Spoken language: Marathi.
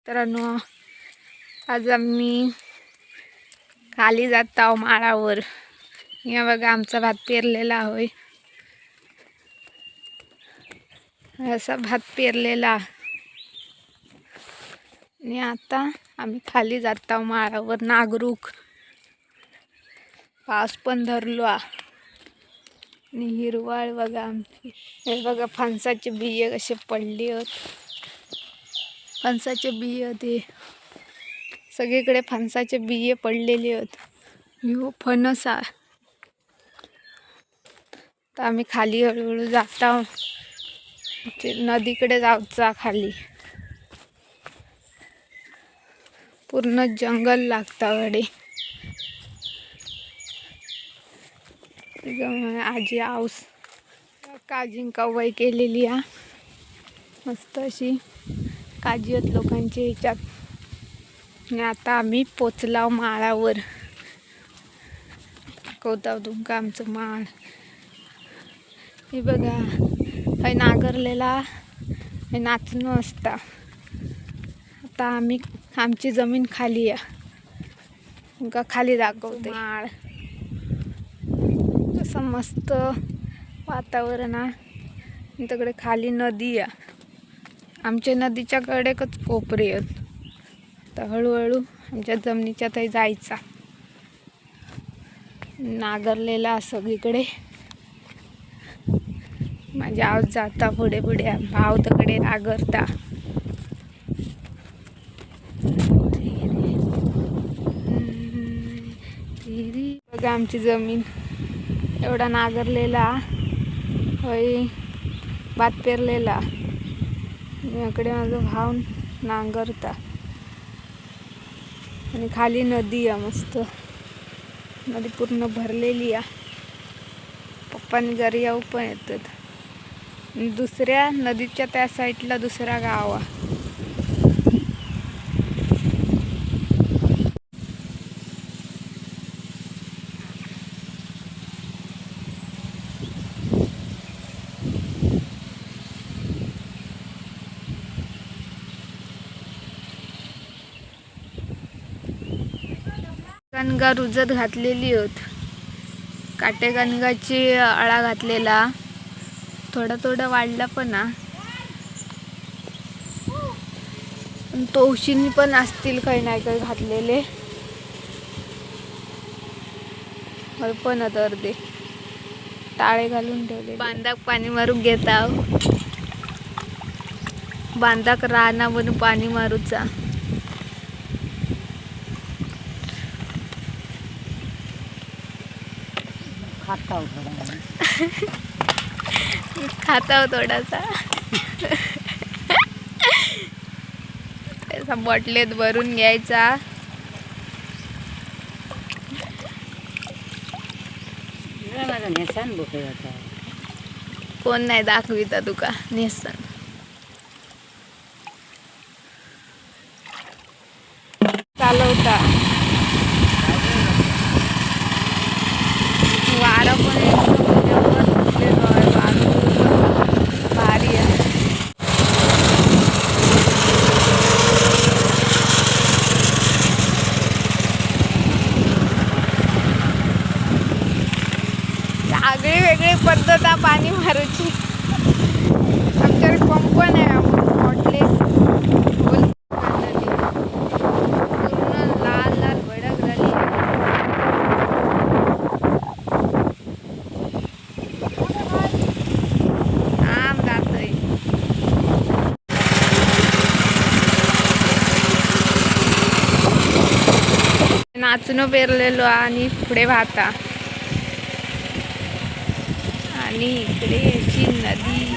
मित्रांनो, आज आम्ही खाली जात आहोत माळावर. या बघा आमचा भात पेरलेला होय. असा भात पेरलेला आणि आता आम्ही खाली जात आहोत माळावर. नागरूक पाऊस पण धरलो आणि हिरवळ बघा आमची. हे बघा फणसाचे बिये कसे पडले आहेत. फणसाचे बिये ते सगळीकडे फणसाचे बिये पडलेले आहेत. ह्यो फणस आहे. तर आम्ही खाली हळूहळू जात आहोत. नदीकडे जाऊचा खाली. पूर्ण जंगल लागता कडे. आजी आऊस काजी कवाई केलेली आहे. मस्त अशी काजी आहेत लोकांची ह्याच्यात. आणि आता आम्ही पोचलाव माळावर. दाखवताव तुमका आमचं माळ. हे बघा हे नांगरलेला हे नाचणं असता. आता आम्ही आमची जमीन खाली आहे. तुमका खाली दाखवते माळ. असं मस्त वातावरण आहे. तिकडे खाली नदी आहे. आमच्या नदीच्या कडेकच कोपरे आहेत. तर हळूहळू आमच्या जमिनीच्या ते जायचा. नांगरलेला सगळीकडे. माझ्या आवाज जाता पुढे पुढे. भाव तकडे नांगरता. बघा आमची जमीन एवढा नांगरलेला होय. भात पेरलेला. इकडे माझं भाव नांगरता. आणि खाली नदी आहे मस्त. नदी पूर्ण भरलेली आहे. पप्पांनी घरी येऊ पण येतात. दुसऱ्या नदीच्या त्या साईडला दुसरा गाव आहे. गणगा रुजत घातलेली होत. काटे गणगाची आळा घातलेला. थोडा थोडा वाढला पण तोशिनी पण असतील काही नाही काही घातलेले. पण अर्धे टाळे घालून ठेवले. बांधाक पाणी मारून घेता. बांधाक राहणार म्हणून पाणी मारूचा. खाता थोडासा. त्याचा बॉटलेत भरून घ्यायचा. कोण नाही दाखविता तुका नेसन. चालवता वारा पण भारी आहे. आगळी वेगळी पद्धत आहे पाणी मारूची. आमच्याकडे पंप नाही. आपण मोठले पूर्ण लाल लाल भडक झाली. आम जातय. नाचणं पेरलेलो आणि पुढे वाहता. आणि इकडे याची नदी.